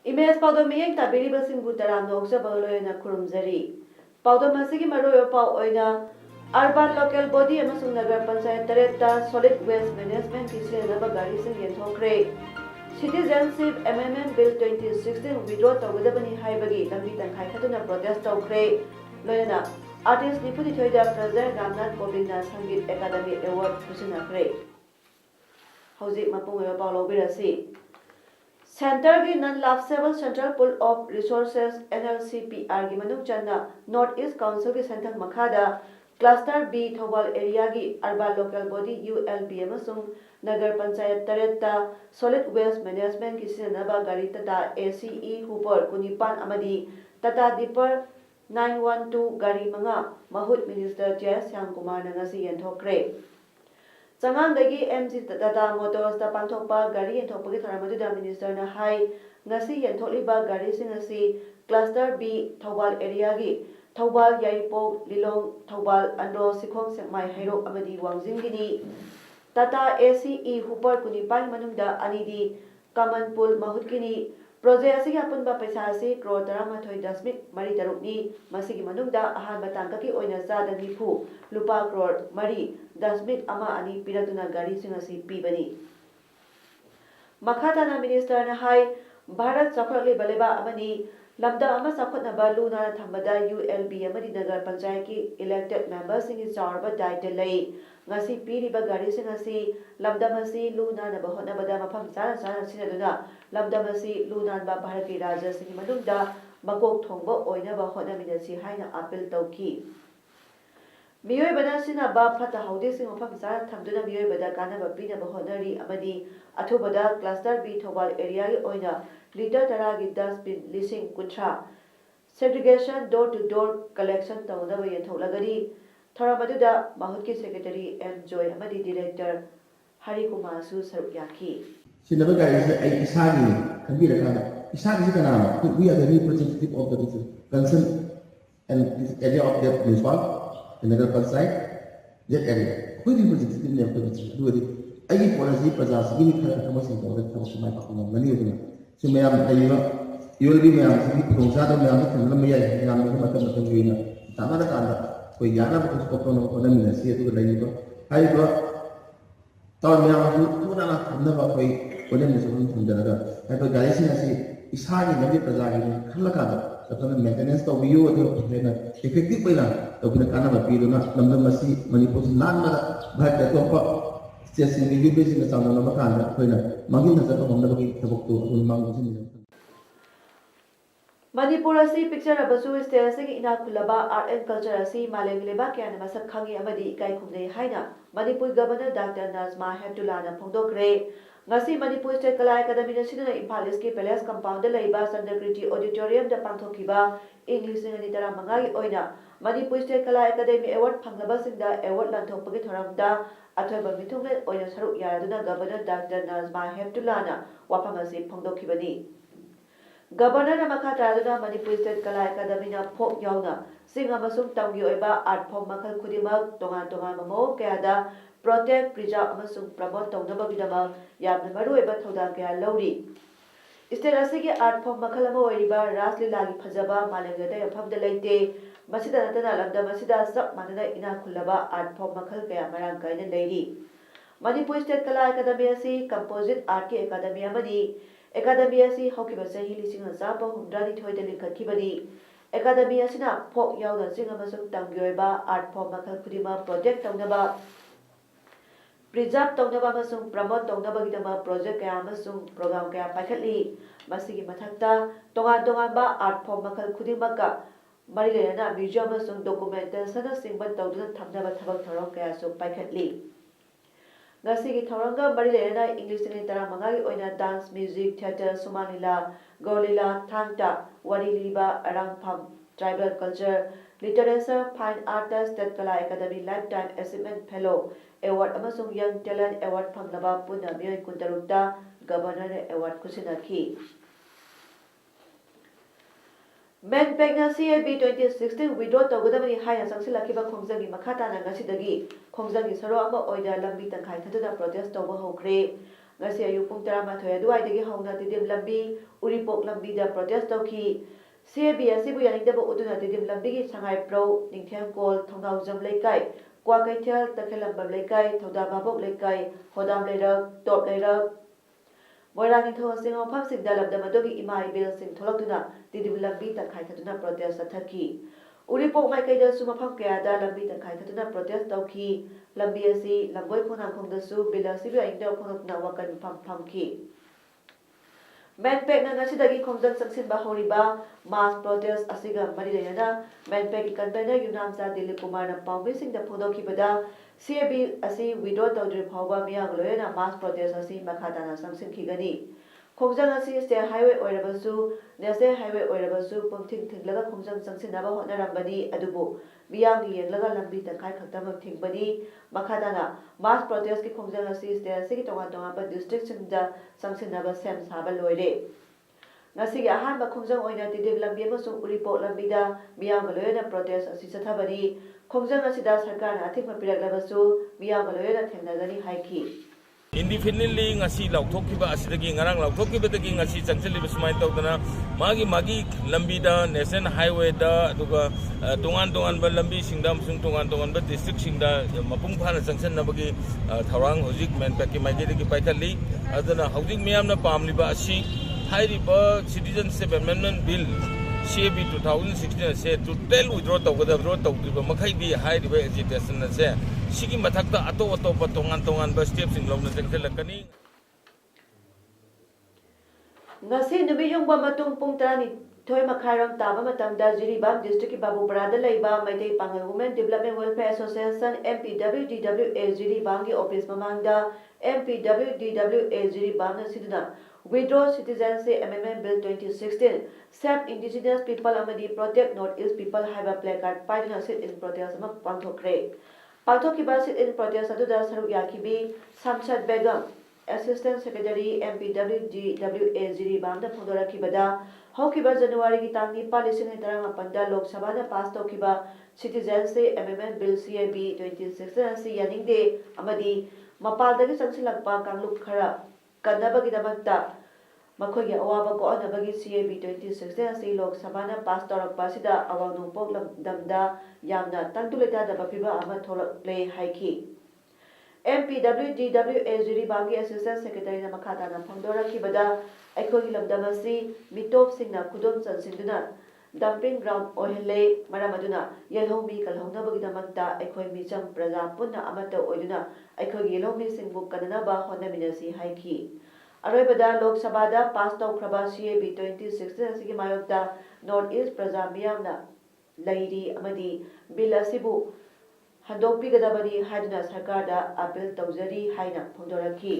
Image पाउडम मियें ताबिरिबसिंगबु तराम नोक्सबलोयना खुरुमजरी पाउडम असिगी मरोयो पाउ ओइना अर्बन लोकल बॉडी अमसुंग नगर पंचायत तरेता सॉलिड वेस्ट मैनेजमेंट की सेनबा गाड़ी सिंग यंथोक्रे सिटीजनशिप अमेंडमेंट बिल 2016 विड्रॉ तौगदबनी हाइबगी लंबी तंखाई खदुना प्रोटेस्ट तौख्रे लोयना आर्टिस्ट निपुनि थोइदा प्रजर रामनाथ कोविंद संगीत एकेडमी अवार्ड खुसिनाख्रे हौजिक मपुंग पाउ लौबिरसी सेंटर की नन लाफसेबल central pool of resources NLCPR की मनुक चन्ना नॉर्थ ईस्ट काउंसिल की सेंथक मखादा क्लस्टर बी थौबाल एरिया की अर्बन लोकल बॉडी ULB अमसुंग नगर पंचायत तरेता सॉलिड वेस्ट मैनेजमेंट की सिनबा गाड़ी तथा ACE हुपर कुनिपान अमदी तथा दीपर 912 गाड़ी मंगा महुत मिनिस्टर जय Shyam Kumar नंगसी यंथोक्रे चंगांगदगी MG Tata Motors दा पांथोकपा गाड़ी यंथोकपगी थरमदुदा मिनिस्टर ना हाई ngasi यंथोकलिबा गाड़ी सिंग asi cluster B Thoubal area की थौबाल याइपोक लिलोंग थौबाल अंड्रो सिखोंग सेकमाई हैरो अमदी वांगजिंगिनी Tata ACE हुपर कुनिपाल मनुंगदा अनिदी कमन पुल महुतकिनी प्रोजेक्ट असि अपुनबा पैसा असि करोड़ 13.3 मसिगी मनुंगदा अहानबा तांगकी ओइना चादा निफु लुपा करोड़ 3.2 पिरदुना गाड़ी सिंग असि पीबनी मखाताना मिनिस्टर ना हाई भारत चखरली बलेबा अमनी लमदा अमा चखतनबा लुना थंबदा ULB अमदी नगर पंचायत की इलेक्टेड मेंबर्स सिंग चारबा दायित्व लई ngasi piriba gari sing asi lamdamasi luna na bahonabada mafam chana chana sinaduna lamdamasi luna ba bharat ki raja sing manungda makok thongba oina ba honaminasi haina appeal tauki miyoi bana sina ba phata haude sing mafam chana thamduna miyoi bada kana ba pina ba honari amadi athubada cluster B thobal area gi oina liter tara gi dustbin lising kutra segregation door to door collection tawna ba yentholagari थरमदुदा माहुत की secretary M Joy अमदी director Hari Kumar सु सरुक याखी सिनबा गाड़ी से आई इसागी खंबी रखा इसागी का नाम we are the representative of the concern and this area of the municipal the nagar panchayat that area कोई representative ने अपने दुआरी आई पॉलिसी प्रजास की खरा खमा से तो तो समय पाकुन मनी होना सो मैं am आईवा ULB में am सभी प्रोग्राम तो मैं am तो मैं ये नाम में मतलब ये ना ताना ताना कोई याना बकुस कोपनो कोना मिनसी तो लाइबो हाइबो तौर में आमु तुना ना थंदबा कोई कोने में सुन थंदरगा हाइबो गाड़ी से नसी इसागी नबी प्रजा की खलका तो मेंटेनेंस तो वियो तो है इफेक्टिव पहिला तो बिना काना बपीदुना लमदम मसी मणिपुर नान मा भारत तो प स्टेट सिंग की बेसिस में चावना मकान कोइना मंगिन नजर तो हमदा बकी सबक तो उन मांग से मणिपुर असि पिक्चर अबसु स्टेट असि इना खुलबा आर्ट एंड कल्चर असि मालेम लेबा क्यान मसक खंगी अमदी इकाई खुमने हाइना Manipur governor doctor Najma हेप्तुलाना फोंदोक्रे ngasi Manipur state Kala academy नसिना Imphal east की पैलेस कंपाउंड लेबा संदकृति ऑडिटोरियम द पांथोखिबा इंग्लिश सिंगनी तरा मंगाई ओइना Manipur state Kala academy award फंगलबा सिंगदा award लांथोकपगे थोरमदा अथोबा मिथुंगले ओइना सरुक यारदुना गवर्नर डॉक्टर नाजमा हेप्तुलाना वाफम असि फोंदोखिबनी गवर्नर मखा तारदुना मणिपुर स्टेट कला एकेडमी ना फोक यावना सिंग अमसुंग तंगी ओइबा आर्ट फॉर्म मखल खुदिमक तोंगान तोंगान ममो कयादा प्रोटेक्ट प्रिजर्व अमसुंग प्रमोट तौनबगिदमा यामना मरुओइबा थौदाम कया लौरी स्टेट असि आर्ट फॉर्म मखल अमा ओइबा रासलीला की फजबा मालेंगदा यफमदा लेते मसिदा नतना लमदम मसिदा सब मानना इना खुलबा आर्ट फॉर्म मखल कया मरांग कायना लेरी मणिपुर स्टेट कला एकेडमी असि कंपोजिट आर्ट की एकेडमी अमदी एकेडमी असि हौकिबा सही लिसिंग चाबा हुंड्रानी थोइदा लिंखतखिबनी एकेडमी असिना फोक यावना सिंग अमसुंग तंग्योइबा आर्ट फॉर्म मखल खुदिमा प्रोटेक्ट तौनबा प्रिजर्व तौनबा अमसुंग प्रमोट तौनबगिदमा प्रोजेक्ट कया अमसुंग प्रोग्राम कया पाइखतली मसिगी मथक्ता तोंगान तोंगानबा आर्ट फॉर्म मखल खुदिमका मरि लेना म्यूजियम अमसुंग डॉक्यूमेंटेशन सिंगबा तौदुना थमनबा थबक थरम कया सु पाइखतली ngasi gi thoranga mari lena English ni tara manga gi oina dance music theater sumanila gorilla thangta wari liba arangpham tribal culture literature fine arts state kala academy lifetime achievement fellow award amasung young talent award phanglaba puna miyoi kuntarukta governor award kusinaki Men pregnancy B 2016 withdraw taugadabani haina sangsilakiba khongjagi makhatana ngasidagi khongjagi saro ama oida lambi tangkhai thaduna protest tawba hokre ngasi ayu pung 12 aduaidagi hauna tidim lambi uripok lambi da protest tawki CAB asibu yaningdaba uduna tidim lambi gi sangai pro ningtheng kol thongnau jam leikai kwa kaithel takhelambam leikai thoda babok leikai hodam leirak top leirak Moirani tho singo phapsik dalabda madogi ima ibel sing tholakduna tidim lambi tangkhai thaduna protest athaki uripok mai kaida suma pham kaya da lambi tangkhai thaduna protest tawki lambi asi langoi khonang khongdasu bilasi bi aingda khonokna wakan phamki Manpack na ngasidagi khongjang saksin ba horiba mass protest asiga mari lena Manpack convener Yunamsa Dilip Kumar na pawbi singda phudokibada CAB asi withdraw tawdri phawba miyang loyena mass protest asi makhatana sangsin khigani khongjang asi state highway oirabasu national highway oirabasu pumthing thinglaga khongjang sangsinaba honarambani adubu miyang yenglaga lambi tangkhai khaktamak thingbani makhatana mass protest ki khongjang asi state asi ki tonga ba district singda sangsinaba sem saba loire ngasi ahan ba khongjang oina tidim lambi amasung uripok lambida miyang loyena protest asi sathabani khongjang asida sarkarna athikma piraklabasu miyang loyena thengnagani haiki Independently ngasi laukthokkiba asidagi ngarang laukthokkibadagi ngasi changchaliba sumai tawdana magi lambida national highway da aduga tongan ba lambi singda amsung tongan ba district singda mapung phana changchanabagi thawrang hojik Manpack ki maigedagi paikali adana hojik miyamna pamliba asi hairiba citizenship amendment bill CAB 2016 se total withdraw tawgriba makhaidi hairiba agitation se sigi mathakta ato tongan ba steps in lawna changchalakani ngasi nubiyong ba matung pung 12 makhairam taba matamda Jiribam district ki Babupara da leiba Maitei Pangal Women Development Welfare Association MPWDWA Jiribam gi office mamangda MPWDWA Jiribam na siduna Withdraw Citizenship Amendment Bill 2016 Save Indigenous People amadi Protect North-East People haiba placard paiduna sit in protest ama pangthokre pangthokiba sit in protest aduda saruk yakibi Samsad Begum Assistant Secretary MPWDWA Jiribam da phodorakibada Hokiba January ki tang 9 da Lok Sabha na pass tawkiba Citizenship Amendment Bill CAB 2016 asi yaningde amadi mapaldagi sangsilakpa kangluk khara kanabagidamagta makhogi awaba ko anabagi CAB 2016 asi Lok Sabha na pass tawrakpa sida awang nungpok damda yamna tangtuleta da bapiba ama tholakle haiki MPWDWA Jiribam ki Assistant Secretary na makhatana phangdorakibada aikhogi lamdamasi mitop singna kudom chansinduna dumping ground oilhe maramaduna yelhomi kalhongnabagidamagta aikhoi micham praja punna amata oiduna aikhogi yelhomi singbu kananaba honaminasi haiki aroibada Lok Sabha da pass tawkraba CAB 2016 asigi mayokta North East praja miyamna lairi amadi bill asibu handokpigadabani haiduna sarkarda appeal tawjari haina phongdoraki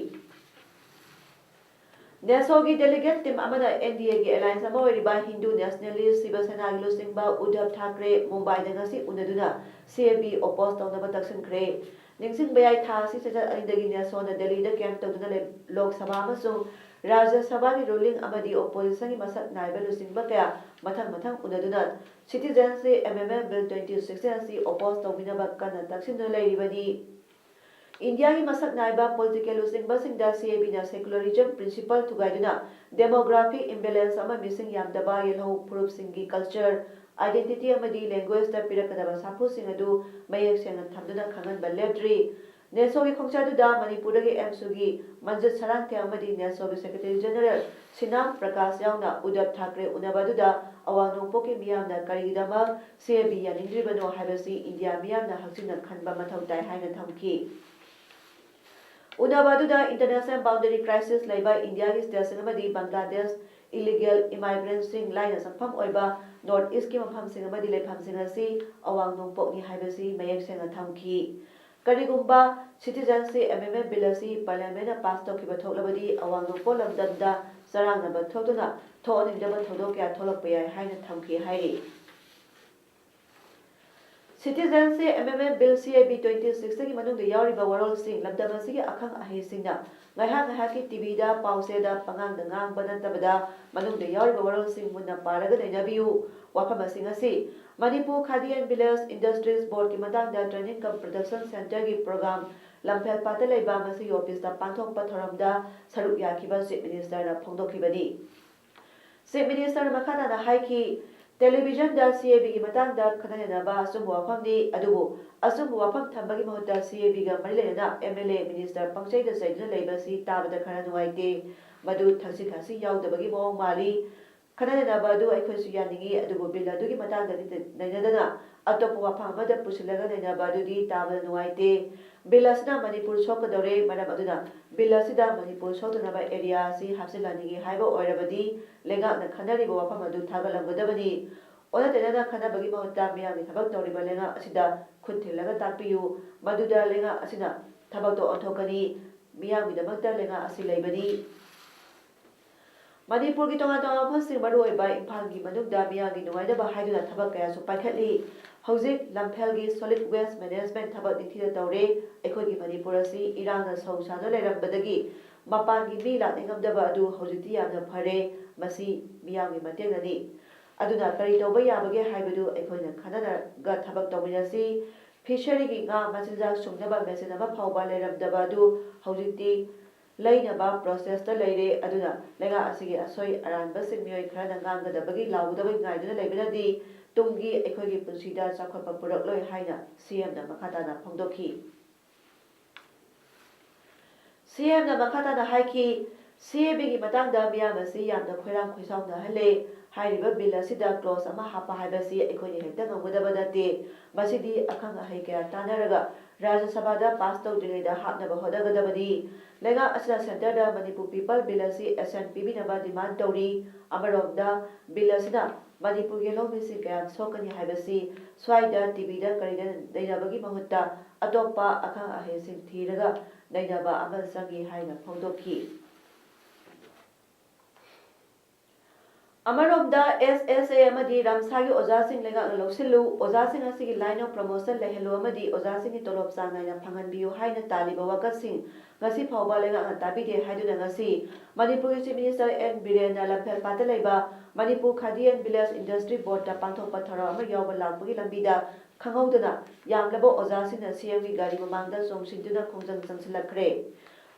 Nesogi delegate team amana NDA gi alliance ama oiriba Hindu Nationalist Shiva Sena gi losingba Uddhav Thackeray Mumbai da ngasi unaduna CAB oppose tawnaba taksinkhre ningsing bayai tha si sajat anidagi Nesona Delhi da camp tawduna Lok Sabha amasung Rajya Sabha gi ruling amadi opposition gi masak naiba losingba kaya mathang unaduna Citizenship Amendment Bill 2016 asi oppose tawminaba kana taksinna leiribani India ki masak naiba political losingba singda CAB na secularism principle thugaiduna demographic imbalance ama missing yamdaba yelho group singi culture identity amadi language da pirakadaba sapu singadu mayak sena thamduna khangan balledri Nesogi khongchadu da Manipur gi MSUgi Manjit Sarangte amadi Nesogi Secretary General Sinam Prakash yauna Uddhav Thackeray unabadu da awang nongpoki miyamna karigidama CAB yaningdribano haibasi India miyamna haksina khanba mathau tai haina thamki Unabadu da international boundary crisis laiba India ki station amadi Bangladesh illegal immigrants sing line sangpham oiba North East ki mafam sing amadi lepham sing asi awang nongpok ni haibasi mayak senga thamki ꯀꯔꯤꯒꯨꯝꯕ citizenship ꯑꯦꯃꯦꯟꯃꯦꯟ bill ꯑꯁꯤ ꯄꯥꯔꯂꯤꯌꯥꯃꯦꯟꯠꯅ pass ꯇꯧꯈꯤꯕ ꯊꯣꯛꯂꯕꯗꯤ ꯑꯋꯥꯡ ꯅꯣꯡꯄꯣꯛ ꯂꯝꯗꯝꯗ ꯆꯔꯥꯡꯅꯕ ꯊꯣꯛꯇꯨꯅ ꯊꯣꯛꯍꯟꯅꯤꯡꯗꯕ ꯊꯧꯗꯣꯛ ꯀꯌꯥ ꯊꯣꯛꯂꯛꯄ ꯌꯥꯏ ꯍꯥꯏꯅ ꯊꯝꯈꯤ ꯍꯥꯏꯔꯤ꯫ Citizenship Amendment Bill CAB 26ꯒꯤ ꯃꯅꯨꯡꯗ ꯌꯥꯎꯔꯤꯕ ꯋꯥꯔꯣꯜꯁꯤꯡ ꯂꯝꯗꯝ ꯑꯁꯤꯒꯤ ꯑꯈꯪ ꯑꯍꯩꯁꯤꯡꯅ ꯉꯥꯏꯍꯥꯛꯀꯤ ꯇꯤꯚꯤꯗ ꯄꯥꯎꯆꯦꯗ ꯄꯉꯥꯡꯗ ꯉꯥꯡꯕ ꯅꯠꯇꯕꯗ ꯃꯅꯨꯡꯗ ꯌꯥꯎꯔꯤꯕ ꯋꯥꯔꯣꯜꯁꯤꯡ ꯃꯨꯟꯅ ꯄꯥꯔꯒ ꯅꯩꯅꯕꯤꯌꯨ꯫ ꯋꯥꯐꯝ ꯑꯁꯤꯡ ꯑꯁꯤ ꯃꯅꯤꯄꯨꯔ ꯈꯥꯗꯤ ꯑꯦꯟ ꯚꯤꯂꯦꯖ ꯏꯟꯗꯁꯇ꯭ꯔꯤꯁ ꯕꯣꯔꯗꯀꯤ ꯃꯇꯥꯡꯗ ꯇ꯭ꯔꯦꯅꯤꯡ ꯀꯝ ꯄ꯭ꯔꯗꯛꯁꯟ ꯁꯦꯟꯇꯔꯒꯤ ꯄ꯭ꯔꯣꯒ꯭ꯔꯥꯝ ꯂꯝꯐꯦꯜꯄꯥꯠꯇ ꯂꯩꯕ ꯃꯁꯤꯒꯤ ꯑꯣꯐꯤꯁꯇ ꯄꯥꯡꯊꯣꯛꯄ ꯊꯧꯔꯝꯗ ꯁꯔꯨꯛ ꯌꯥꯈꯤꯕ ꯆꯤꯐ ꯃꯤꯅꯤꯁꯇꯔꯅ ꯐꯣꯡꯗꯣꯛꯈꯤꯕꯅꯤ꯫ ꯆꯤꯐ ꯃꯤꯅꯤꯁꯇꯔꯅ ꯃꯈꯥ ꯇꯥꯅ ꯍꯥꯏꯈꯤ ꯇꯦꯂꯤꯚꯤꯖꯟꯗ CABꯒꯤ ꯃꯇꯥꯡꯗ ꯈꯟꯅ-ꯅꯩꯅꯕ ꯑꯆꯨꯝꯕ ꯋꯥꯐꯝꯅꯤ, ꯑꯗꯨꯕꯨ ꯑꯆꯨꯝꯕ ꯋꯥꯐꯝ ꯊꯝꯕꯒꯤ ꯃꯍꯨꯠꯇ CABꯒ ꯃꯔꯤ ꯂꯩꯅꯅ MLA ꯃꯤꯅꯤꯁꯇꯔ ꯄꯪꯆꯩꯗ ꯆꯩꯗꯨꯅ ꯂꯩꯕ ꯑꯁꯤ ꯇꯥꯕꯗ ꯈꯔ ꯅꯨꯡꯉꯥꯏꯇꯦ꯫ ꯃꯗꯨ ꯊꯛꯁꯤ-ꯈꯥꯁꯤ ꯌꯥꯎꯗꯕꯒꯤ ꯃꯑꯣꯡ ꯃꯥꯜꯂꯤ꯫ ꯈꯟꯅ-ꯅꯩꯅꯕ ꯑꯗꯨ ꯑꯩꯈꯣꯏꯁꯨ ꯌꯥꯅꯤꯡꯏ, ꯑꯗꯨꯕꯨ ꯕꯤꯜ ꯑꯗꯨꯒꯤ ꯃꯇꯥꯡꯗꯗꯤ ꯅꯩꯅꯗꯅ ꯑꯇꯣꯞꯄ ꯋꯥꯐꯝ ꯑꯃꯗ ꯄꯨꯁꯤꯜꯂꯒ ꯅꯩꯅꯕ ꯑꯗꯨꯗꯤ ꯇꯥꯕꯗ ꯅꯨꯡꯉꯥꯏꯇꯦ꯫ ꯕꯤꯜ ꯑꯁꯤꯅ ꯃꯅꯤꯄꯨꯔ ꯁꯣꯛꯀꯗꯧꯔꯦ, ꯃꯔꯝ ꯑꯗꯨꯅ ꯕꯤꯜ ꯑꯁꯤꯗ ꯃꯅꯤꯄꯨꯔ ꯁꯣꯛꯇꯅꯕ ꯑꯦꯔꯤꯌꯥ ꯑꯁꯤ ꯍꯥꯞꯆꯤꯜꯍꯟꯅꯤꯡꯏ ꯍꯥꯏꯕ ꯑꯣꯏꯔꯕꯗꯤ ꯂꯩꯉꯥꯛꯅ ꯈꯟꯅꯔꯤꯕ ꯋꯥꯐꯝ ꯑꯗꯨ ꯊꯥꯒꯠꯂꯝꯒꯗꯕꯅꯤ꯫ ꯑꯣꯟꯅ-ꯇꯩꯅꯅ ꯈꯟꯅꯕꯒꯤ ꯃꯍꯨꯠꯇ ꯃꯤꯌꯥꯝꯒꯤ ꯊꯕꯛ ꯇꯧꯔꯤꯕ ꯂꯩꯉꯥꯛ ꯑꯁꯤꯗ ꯈꯨꯠ ꯊꯤꯜꯂꯒ ꯇꯥꯛꯄꯤꯌꯨ, ꯃꯗꯨꯗ ꯂꯩꯉꯥꯛ ꯑꯁꯤꯅ ꯊꯕꯛꯇꯣ ꯑꯣꯟꯊꯣꯛꯀꯅꯤ꯫ ꯃꯤꯌꯥꯝꯒꯤꯗꯃꯛꯇ ꯂꯩꯉꯥꯛ ꯑꯁꯤ ꯂꯩꯕꯅꯤ꯫ ꯃꯅꯤꯄꯨꯔꯒꯤ ꯇꯣꯉꯥꯟ-ꯇꯣꯉꯥꯟꯕ ꯃꯐꯝꯁꯤꯡ ꯃꯔꯨꯑꯣꯏꯕ ꯏꯝꯐꯥꯜꯒꯤ ꯃꯅꯨꯡꯗ ꯃꯤꯌꯥꯝꯒꯤ ꯅꯨꯡꯉꯥꯏꯅꯕ ꯍꯥꯏꯗꯨꯅ ꯊꯕꯛ ꯀꯌꯥꯁꯨ ꯄꯥꯏꯈꯠꯂꯤ꯫ ꯍꯧꯖꯤꯛ ꯂꯝꯐꯦꯜꯒꯤ ꯁꯣꯂꯤꯗ ꯋꯦꯁꯠ ꯃꯦꯅꯦꯖꯃꯦꯟꯠ ꯊꯕꯛ ꯅꯤꯡꯊꯤꯅ ꯇꯧꯔꯦ꯫ ꯑꯩꯈꯣꯏꯒꯤ ꯃꯅꯤꯄꯨꯔ ꯑꯁꯤ ꯏꯔꯥꯡꯅ ꯁꯧ-ꯁꯥꯗꯨꯅ ꯂꯩꯔꯝꯕꯗꯒꯤ ꯃꯄꯥꯟꯒꯤ ꯃꯤ ꯂꯥꯛꯅꯤꯡꯉꯝꯗꯕ ꯑꯗꯨ ꯍꯧꯖꯤꯛꯇꯤ ꯌꯥꯝꯅ ꯐꯔꯦ꯫ ꯃꯁꯤ ꯃꯤꯌꯥꯝꯒꯤ ꯃꯇꯦꯡꯅꯅꯤ꯫ ꯑꯗꯨꯅ ꯀꯔꯤ ꯇꯧꯕ ꯌꯥꯕꯒꯦ ꯍꯥꯏꯕꯗු ꯑꯩꯈꯣꯏꯅ ꯈꯟꯅꯔꯒ ꯊꯕꯛ ꯇꯧꯃꯤꯟꯅꯁꯤ꯫ ꯐꯤꯁꯔꯤꯒꯤ ꯉꯥ ꯃꯆꯤꯟꯖꯥꯛ ꯁꯨꯡꯅꯕ ꯃꯦꯆꯤꯟ ꯑꯃ ꯐꯥꯎꯕ ꯂꯩꯔꯝꯗꯕ ꯑꯗꯨ ꯍꯧꯖꯤꯛꯇꯤ ꯂꯩꯅꯕ ꯄ꯭ꯔꯣꯁꯦꯁꯇ ꯂꯩꯔꯦ꯫ ꯑꯗꯨꯅ ꯂꯩꯉꯥꯛ ꯑꯁꯤꯒꯤ ꯑꯁꯣꯏ-ꯑꯔꯥꯟꯕꯁꯤꯡ ꯃꯤꯑꯣꯏ ꯈꯔꯅ ꯉꯥꯡꯒꯗꯕꯒꯤ ꯂꯥꯎꯒꯗꯕꯒꯤ ꯉꯥꯏꯗꯨꯅ ꯂꯩꯕꯅꯗꯤ ꯇꯨꯡꯒꯤ ꯑꯩꯈꯣꯏꯒꯤ ꯄꯨꯟꯁꯤꯗ ꯆꯥꯎꯈꯠꯄ ꯄꯨꯔꯛꯂꯣꯏ ꯍꯥꯏꯅ CMꯅ ꯃꯈꯥ ꯇꯥꯅ ꯐꯣꯡꯗꯣꯛꯈꯤ꯫ CMꯅ ꯃꯈꯥ ꯇꯥꯅ ꯍꯥꯏꯈꯤ CABꯒꯤ ꯃꯇꯥꯡꯗ ꯃꯤꯌꯥꯝ ꯑꯁꯤ ꯌꯥꯝꯅ ꯈꯣꯏꯔꯥꯡ ꯈꯣꯏꯁꯥꯎꯅꯍꯜꯂꯦ꯫ ꯍꯥꯏꯔꯤꯕ ꯕꯤꯜ ꯑꯁꯤꯗ ꯀ꯭ꯂꯣꯖ ꯑꯃ ꯍꯥꯞꯄ ꯍꯥꯏꯕꯁꯤ ꯑꯩꯈꯣꯏꯅ ꯍꯦꯛꯇ ꯉꯝꯒꯗꯕ ꯅꯠꯇꯦ꯫ ꯃꯁꯤꯗꯤ ꯑꯈꯪ-ꯑꯍꯩ ꯀꯌꯥ ꯇꯥꯟꯅꯔꯒ ꯔꯥꯖ꯭ꯌ ꯁꯚꯥꯗ ꯄꯥꯁ ꯇꯧꯗ꯭ꯔꯤꯉꯩꯗ ꯍꯥꯞꯅꯕ ꯍꯣꯠꯅꯒꯗꯕꯅꯤ꯫ ꯂꯩꯉꯥꯛ ꯑꯁꯤꯅ ꯁꯦꯟꯇꯔꯗ ꯃꯅꯤꯄꯨꯔ ꯄꯤꯄꯜ ꯕꯤꯜ ꯑꯁꯤ ꯑꯦꯁꯦꯟꯠ ꯄꯤꯕꯤꯅꯕ ꯗꯤꯃꯥꯟꯗ ꯇꯧꯔꯤ꯫ ꯑꯃꯔꯣꯝꯗ ꯕꯤꯜ ꯑꯁꯤꯅ ꯃꯅꯤꯄꯨꯔꯒꯤ ꯂꯧꯃꯤꯁꯤꯡ ꯀꯌꯥ ꯁꯣꯛꯀꯅꯤ ꯍꯥꯏꯕꯁꯤ ꯁ꯭ꯋꯥꯏꯗ ꯇꯤꯚꯤꯗ ꯀꯔꯤꯗ ꯅꯩꯅꯕꯒꯤ ꯃꯍꯨꯠꯇ ꯑꯇꯣꯞꯄ ꯑꯈꯪ-ꯑꯍꯩꯁꯤꯡ ꯊꯤꯔꯒ ꯅꯩꯅꯕ ꯑꯃ ꯆꯪꯏ ꯍꯥꯏꯅ ꯐꯣꯡꯗꯣꯛꯈꯤ꯫ ꯑꯃꯔꯣꯝꯗ SSA ꯑꯃꯗꯤ ꯔꯥꯝꯁꯥꯒꯤ ꯑꯣꯖꯥꯁꯤꯡ ꯂꯩꯉꯥꯛꯅ ꯂꯧꯁꯤꯜꯂꯨ, ꯑꯣꯖꯥꯁꯤꯡ ꯑꯁꯤꯒꯤ ꯂꯥꯏꯟ ꯑꯣꯐ ꯄ꯭ꯔꯃꯣꯁꯟ ꯂꯩꯍꯜꯂꯨ ꯑꯃꯗꯤ ꯑꯣꯖꯥꯁꯤꯡꯒꯤ ꯇꯣꯂꯣꯞ ꯆꯥꯡ ꯅꯥꯏꯅ ꯐꯪꯍꯟꯕꯤꯌꯨ ꯍꯥꯏꯅ ꯇꯥꯜꯂꯤꯕ ꯋꯥꯀꯠꯁꯤꯡ ꯉꯁꯤ ꯐꯥꯎꯕ ꯂꯩꯉꯥꯛꯅ ꯇꯥꯕꯤꯗꯦ ꯍꯥꯏꯗꯨꯅ ꯉꯁꯤ ꯃꯅꯤꯄꯨꯔꯒꯤ ꯆꯤꯐ ꯃꯤꯅꯤꯁꯇꯔ N. ꯕꯤꯔꯦꯟꯅ ꯂꯝꯐꯦꯜꯄꯥꯠꯇ ꯂꯩꯕ ꯃꯅꯤꯄꯨꯔ ꯈꯥꯗꯤ ꯑꯦꯟ ꯚꯤꯂꯦꯖ ꯏꯟꯗꯁꯇ꯭ꯔꯤ ꯕꯣꯔꯗꯇ ꯄꯥꯡꯊꯣꯛꯄ ꯊꯧꯔꯝ ꯑꯃ ꯌꯥꯎꯕ ꯂꯥꯛꯄꯒꯤ ꯂꯝꯕꯤꯗ ꯈꯪꯍꯧꯗꯅ ꯌꯥꯝꯂꯕ ꯑꯣꯖꯥꯁꯤꯡꯅ CMꯒꯤ ꯒꯥꯔꯤ ꯃꯃꯥꯡꯗ ꯆꯣꯡꯁꯤꯟꯗꯨꯅ ꯈꯣꯡꯖꯪ ꯆꯪꯁꯤꯜꯂꯛꯈ꯭ꯔꯦ꯫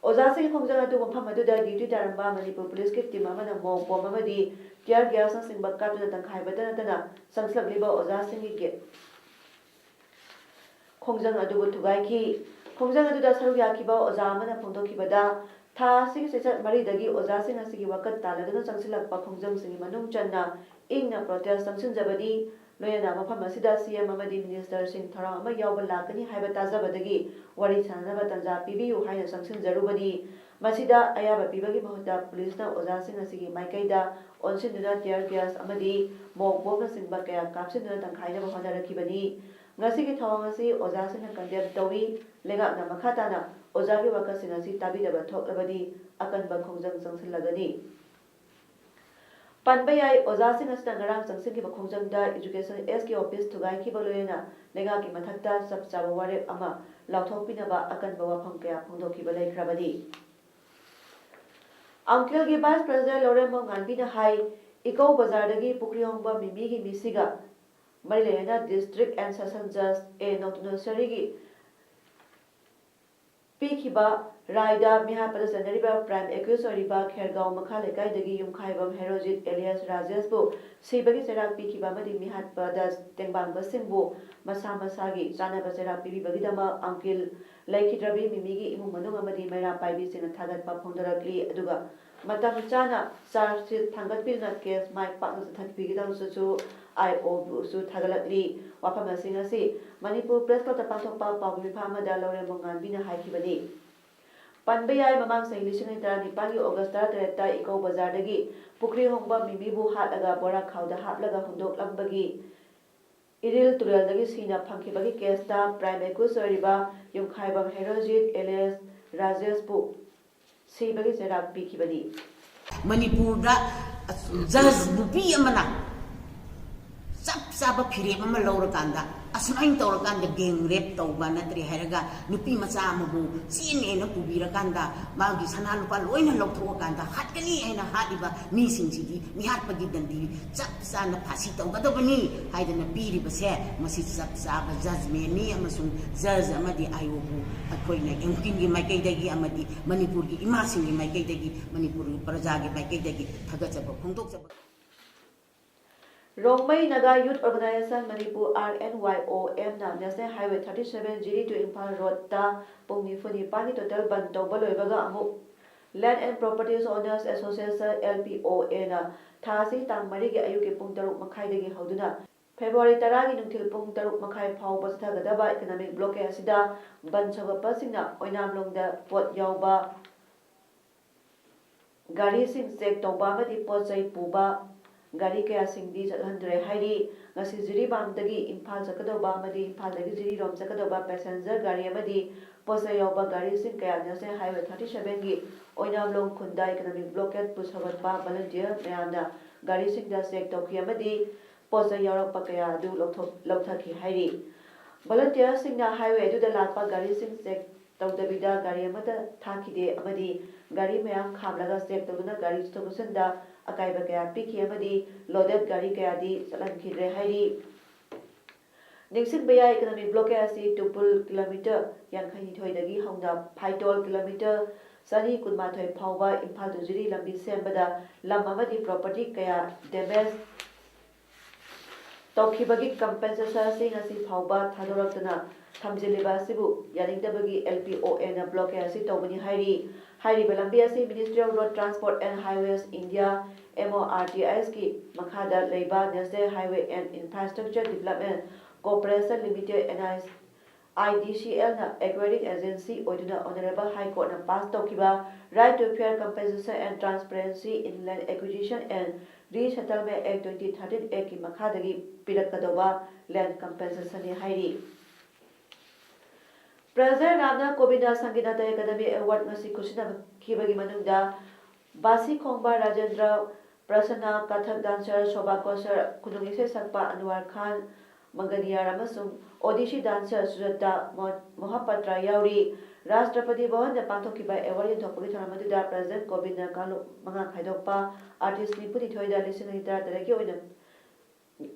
ꯑꯣꯖꯥꯁꯤꯡꯒꯤ ꯈꯣꯡꯖꯪ ꯑꯗꯨ ꯃꯐꯝ ꯑꯗꯨꯗ ꯗ꯭ꯌꯨꯇꯤ ꯇꯥꯔꯝꯕ ꯃꯅꯤꯄꯨꯔ ꯄꯨꯂꯤꯁꯀꯤ ꯇꯤꯝ ꯑꯃꯅ ꯃꯣꯛ ꯕꯣꯝ ꯑꯃꯗꯤ ꯇꯤꯌꯔ ꯒ꯭ꯌꯥꯁꯅꯆꯤꯡꯕ ꯀꯥꯞꯇꯨꯅ ꯇꯪꯈꯥꯏꯕꯇ ꯅꯠꯇꯅ ꯆꯪꯁꯤꯜꯂꯛꯂꯤꯕ ꯑꯣꯖꯥꯁꯤꯡꯒꯤ ꯈꯣꯡꯖꯪ ꯑꯗꯨꯕꯨ ꯊꯨꯒꯥꯏꯈꯤ꯫ ꯈꯣꯡꯖꯪ ꯑꯗꯨꯗ ꯁꯔꯨꯛ ꯌꯥꯈꯤꯕ ꯑꯣꯖꯥ ꯑꯃꯅ ꯐꯣꯡꯗꯣꯛꯈꯤꯕꯗ ꯊꯥ ꯑꯁꯤꯒꯤ ꯆꯩꯆꯠ 4ꯗꯒꯤ ꯑꯣꯖꯥꯁꯤꯡ ꯑꯁꯤꯒꯤ ꯋꯥꯀꯠ ꯇꯥꯜꯂꯗꯨꯅ ꯆꯪꯁꯤꯜꯂꯛꯄ ꯈꯣꯡꯖꯪꯁꯤꯡꯒꯤ ꯃꯅꯨꯡ ꯆꯟꯅ ꯏꯪꯅ ꯄ꯭ꯔꯣꯇꯦꯁꯠ ꯆꯪꯁꯤꯟꯖꯕꯅꯤ꯫ ꯂꯣꯏꯅꯅ ꯃꯐꯝ ꯑꯁꯤꯗ CM ꯑꯃꯗꯤ ꯃꯤꯅꯤꯁꯇꯔꯁꯤꯡ ꯊꯧꯔꯝ ꯑꯃ ꯌꯥꯎꯕ ꯂꯥꯛꯀꯅꯤ ꯍꯥꯏꯕ ꯇꯥꯖꯕꯗꯒꯤ ꯋꯥꯔꯤ ꯁꯥꯅꯅꯕ ꯇꯥꯟꯖꯥ ꯄꯤꯕꯤꯌꯨ ꯍꯥꯏꯅ ꯆꯪꯁꯤꯟꯖꯔꯨꯕꯅꯤ꯫ ꯃꯁꯤꯗ ꯑꯌꯥꯕ ꯄꯤꯕꯒꯤ ꯃꯍꯨꯠꯇ ꯄꯨꯂꯤꯁꯅ ꯑꯣꯖꯥꯁꯤꯡ ꯑꯁꯤꯒꯤ ꯃꯥꯏꯀꯩꯗ ꯑꯣꯟꯁꯤꯟꯗꯨꯅ ꯇꯤꯌꯔ ꯒ꯭ꯌꯥꯁ ꯑꯃꯗꯤ ꯃꯣꯛ ꯕꯣꯝꯅꯆꯤꯡꯕ ꯀꯌꯥ ꯀꯥꯞꯁꯤꯟꯗꯨꯅ ꯇꯪꯈꯥꯏꯅꯕ ꯍꯣꯠꯅꯔꯛꯈꯤꯕꯅꯤ꯫ ꯉꯁꯤꯒꯤ ꯊꯧꯑꯣꯡ ꯑꯁꯤ ꯑꯣꯖꯥꯁꯤꯡꯅ ꯀꯟꯗꯦꯝ ꯇꯧꯏ꯫ ꯂꯩꯉꯥꯛꯅ ꯃꯈꯥ ꯇꯥꯅ ꯑꯣꯖꯥꯒꯤ ꯋꯥꯀꯠꯁꯤꯡ ꯑꯁꯤ ꯇꯥꯕꯤꯗꯕ ꯊꯣꯛꯂꯕꯗꯤ ꯑꯀꯟꯕ ꯈꯣꯡꯖꯪ ꯆꯪꯁꯤꯜꯂꯒꯅꯤ꯫ ꯄꯟꯕ ꯌꯥꯏ ꯑꯣꯖꯥꯁꯤꯡ ꯑꯁꯤꯅ ꯉꯔꯥꯡ ꯆꯪꯁꯤꯟꯈꯤꯕ ꯈꯣꯡꯖꯪꯗ ꯑꯦꯖꯨꯀꯦꯁꯟ ꯑꯦꯁꯀꯤ ꯑꯣꯐꯤꯁ ꯊꯨꯒꯥꯏꯈꯤꯕ ꯂꯣꯏꯅꯅ ꯂꯩꯉꯥꯛꯀꯤ ꯃꯊꯛꯇ ꯆꯞ ꯆꯥꯕ ꯋꯥꯔꯦꯞ ꯑꯃ ꯂꯥꯎꯊꯣꯛꯄꯤꯅꯕ ꯑꯀꯟꯕ ꯋꯥꯐꯝ ꯀꯌꯥ ꯐꯣꯡꯗꯣꯛꯈꯤꯕ ꯂꯩꯈ꯭ꯔꯕꯅꯤ꯫ ꯑꯪꯀꯦꯜꯒꯤ ꯚꯥꯏꯁ ꯄ꯭ꯔꯦꯁꯤꯗꯦꯟꯠ ꯂꯧꯔꯦꯝꯕꯝ ꯉꯥꯟꯕꯤꯅ ꯍꯥꯏ ꯏꯀꯧ ꯕꯖꯥꯔꯗꯒꯤ ꯄꯨꯈ꯭ꯔꯤꯍꯣꯡꯕ ꯃꯤꯃꯤꯒꯤ ꯃꯤꯁꯤꯒ ꯃꯔꯤ ꯂꯩꯅꯅ ꯗꯤꯁꯇ꯭ꯔꯤꯛ ꯑꯦꯟড ꯁꯦꯁꯟ ꯖꯖ A. ꯅꯣꯡꯊꯅꯨꯁꯔꯤꯒꯤ ꯄꯤꯈꯤꯕ ꯔꯥꯏꯗ ꯃꯤꯍꯥꯠꯄꯗ ꯆꯦꯟꯅꯔꯤꯕ ꯄ꯭ꯔꯥꯏꯝ ꯑꯦꯀ꯭ꯌꯨꯖ ꯑꯣꯏꯔꯤꯕ ꯈꯦꯔꯒꯥꯎ ꯃꯈꯥ ꯂꯩꯀꯥꯏꯗꯒꯤ ꯌꯨꯝꯈꯥꯏꯕꯝ ꯍꯦꯔꯣꯖꯤꯠ ꯑꯦꯂꯤꯌꯥꯁ ꯔꯥꯖꯦꯁꯄꯨ ꯁꯤꯕꯒꯤ ꯆꯩꯔꯥꯛ ꯄꯤꯈꯤꯕ ꯑꯃꯗꯤ ꯃꯤꯍꯥꯠꯄꯗ ꯇꯦꯡꯕꯥꯡꯕꯁꯤꯡꯕꯨ ꯃꯁꯥ ꯃꯁꯥꯒꯤ ꯆꯥꯅꯕ ꯆꯩꯔꯥꯛ ꯄꯤꯕꯤꯕꯒꯤꯗꯃꯛ ꯑꯪꯀꯤꯜ ꯂꯩꯈꯤꯗ꯭ꯔꯕꯤ ꯃꯤꯃꯤꯒꯤ ꯏꯃꯨꯡ ꯃꯅꯨꯡ ꯑꯃꯗꯤ ꯃꯩꯔꯥ ꯄꯥꯏꯕꯤꯁꯤꯡꯅ ꯊꯥꯒꯠꯄ ꯐꯣꯡꯗꯣꯔꯛꯂꯤ꯫ ꯑꯗꯨꯒ ꯃꯇꯝ ꯆꯥꯅ ꯆꯥꯔꯖꯁꯤꯠ ꯊꯥꯡꯒꯠꯄꯤꯗꯨꯅ ꯀꯦꯁ ꯃꯥꯏ ꯄꯥꯛꯅ ꯆꯠꯊꯕꯤꯒꯗꯕꯁꯨ IOꯕꯨꯁꯨ ꯊꯥꯒꯠꯂꯛꯂꯤ꯫ ꯋꯥꯐꯝ ꯑꯁꯤ ꯉꯁꯤ ꯃꯅꯤꯄꯨꯔ ꯄ꯭ꯔꯦꯁ ꯀ꯭ꯂꯕꯇ ꯄꯥꯡꯊꯣꯛꯄ ꯄꯥꯎꯒꯤ ꯃꯤꯐꯝ ꯑꯃꯗ ꯂꯧꯔꯦꯝꯕꯝ ꯉꯥꯟꯕꯤꯅ ꯍꯥꯏꯈꯤꯕꯅꯤ꯫ ꯄꯟꯕ ꯌꯥꯏ ꯃꯃꯥꯡ ꯆꯍꯤ 2019ꯒꯤ ꯑꯣꯒꯁꯠ 18ꯗ ꯏꯀꯧ ꯕꯖꯥꯔꯗꯒꯤ ꯄꯨꯈ꯭ꯔꯤꯍꯣꯡꯕ ꯃꯤꯃꯤꯕꯨ ꯍꯥꯠꯂꯒ ꯕꯣꯔꯥꯈꯥꯎꯗ ꯍꯥꯞꯂꯒ ꯍꯨꯟꯗꯣꯛꯂꯝꯕꯒꯤ Iril Turaldagi Sina Pankibagi Kesta Prime Ekusoriba Yumkaibam Herojit Elias Rajesh Bu Sibagi Serak Bikibadi Manipurda judge nupi amana sab saba phire ama lawrakanda asmain tawrakanda gang rape tawba natri heraga nupi macha amabu sin ena pubirakanda magi sana lupa loina lawthokanda hatkani ena hadiba mi singsidi mi hatpagi dandi sab sana phasi tawgadabani haidana piri base masi sab saba judgment ni amasung judge amadi ayobu akoina engkingi maikaidagi amadi manipur gi imasingi maikaidagi manipur prajagi maikaidagi thagachaba phongdokchaba Rongmei Naga Youth Organization Manipur RNYOM na National Highway 37 Jiri to Impal Road ta Pungni Funi Pani Total Ban Tobaloibaga Amu Land and Properties Owners Association LPOA na Thasi Tang Marigi Ayuki Pung Taruk Makai Degi Hauduna February Taragi Nuntil Pung Taruk Makai Pau Bastagadaba Economic Blockade Asida Ban Chagapasina Oinamlong da Pot Yauba Gari Sing Sek Tobamadi Posai Puba Gari kaya singdi chathandre hairi ngasi Jiribamdagi Imphal chakadauba amadi Imphalagi Jirirom chakadauba passenger gari amadi posa yauba gari sing kaya National Highway 37 gi Oinamlong Khunda Economic Blockade pusagatpa volunteer mayamna gari singda check tawki amadi posa yaurappa kaya adu lauthaki hairi volunteer singna highway adu da lakpa gari sing check tawdabida gari amada thakide amadi gari mayam khamlaga check tawduna gari stokusanda Akaiba kaya piki amadi loaded gari kaya di salan khidre hairi Ningsing baya economic blockade asi 2 kilometer yankhani thoidagi hongda 5 kilometer sani kunmathoi phawba Imphal to Jiri lambi sembada lam amadi property kaya damage tawkhibagi compensation sing asi phawba thadoraktana thamjiliba sibu yaningdabagi LPOA na blockade asi tawbani hairi Hairi Balambi asi Ministry of Road Transport and Highways India MORTIS ki makhada leiba National Highway and Infrastructure Development Corporation Limited NIS IDCL na acquiring agency oiduna Honorable High Court na pass tawkiba Right to Fair Compensation and Transparency in Land Acquisition and Resettlement Act 2013 Act ki makhadagi pirakkadoba land compensation ni hairi President Ramna Kovinda Sanginata Academy Award ngasi kusina kibagi manungda Basi Khongba Rajendra Prasanna Kathak dancer Shobha Kosar Kunungi se sakpa Anwar Khan Manganiyar amasung Odishi dancer Sujata Mohapatra Yauri Rashtrapati Bhavan da pangthokiba award yonthokpagi thamaduda President Kovinda Kalu manga khaidokpa artist nipuni thoida listening ita taraki oina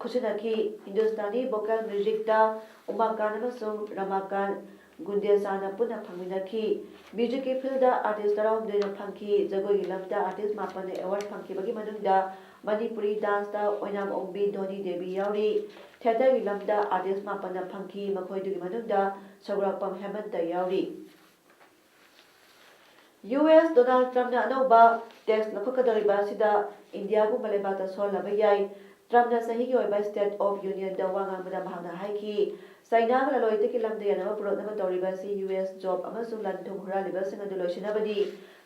kusina ki Hindustani vocal music da Umakan amasung Ramakan Gundia Sana Puna Paminaki, music field artist around the Punky, Zagoy Lamda artist Mapane award Punky Bagi Manunda, Manipuri dance da Oinam Ombi Doni Devi Yauri, Theatre Lamda artist Mapana Punky, Makoi Dugi Manunda, Sagrapam Hamanta Yauri. US Donald Trump na Anoba, Tex Nakokadoriba Sida, India Gumalebata Sola Bayai, Trump na Sahi by State of Union da Wanga Madamahana Haiki. China la loite ki lamde yanama purodnama tawribasi US job amasung lanthum huralibasing adu loisinabadi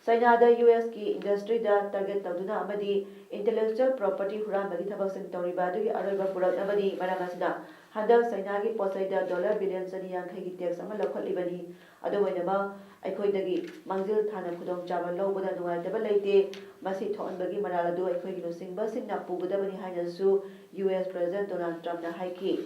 China da US ki industry da target tawduna amadi intellectual property huranbagi thabasing tawriba adu aroiba purodnabadi maramasina handak China gi posai da $1 billion sani yankhai gi tax ama lokhatlibani adu wainama aikhoidagi mangjil thana khudong chaba lobada nuwaitaba leite masi thonbagi maral adu aikhoi gi losingba singna pugadabani hainasu US President Donald Trump na haiki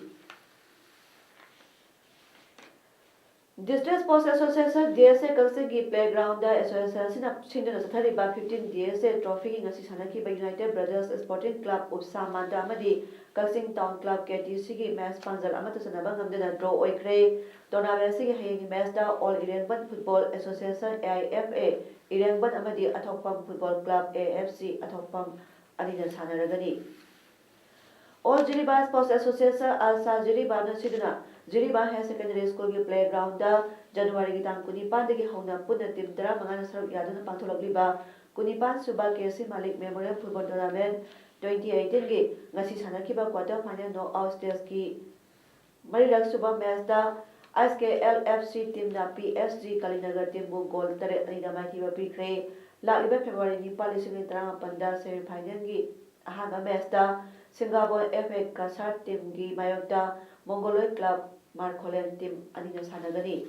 District Sports Association DSA Kalsigi Playground Association Sindana Sathariba 15 DSA Trophy ngasi sanaki by United Brothers Sporting Club of Samanta Amadi Kalsing Town Club KTC gi match panjal amata sanaba ngamdana draw oikre tournament sigi hayeng match da All Irangban Football Association AIFA Irangban amadi Athokpam Football Club AFC Athokpam anina sanaragani All Jiriba Sports Association Alsa Jiriba na siduna Jiriba High Secondary School ki playground da January ki tang kunipan dagi hauna punna team 15 na saruk yaduna pangtholagliba kunipan suba KC Malik Memorial Football Tournament 2018 gi ngasi sanakiba quarter final knockout stage ki marirak suba match da SKL FC team na PSG Kalinagar team bu goal 3 ani da maikiba pikre lakliba February 9 2018 da semi final gi ahana match da Singapore FA Kasar team gi mayokta Mongoloid Club Marcolen team anina sanagani.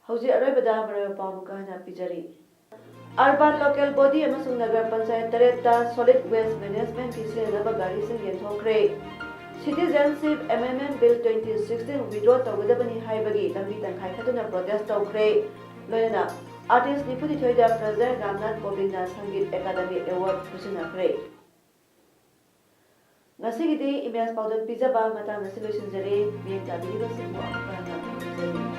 Hauji aroibada marayo pamuka na pijari. Urban local body amasung nagar panchayat tareta solid waste management ki sinaba gari sing yenthokre. Citizenship Amendment Bill 2016 withdraw tawgadabani haibagi lambi tangkhai khatuna protest tawkre. Loyana artist Nipudi Thoida President Ramnath Kovinda Sangit Academy Award pusinakre. Ngasigidi imeas pawdon pizza ba matang nasilosin jare miyeng tabiri ba simu akana.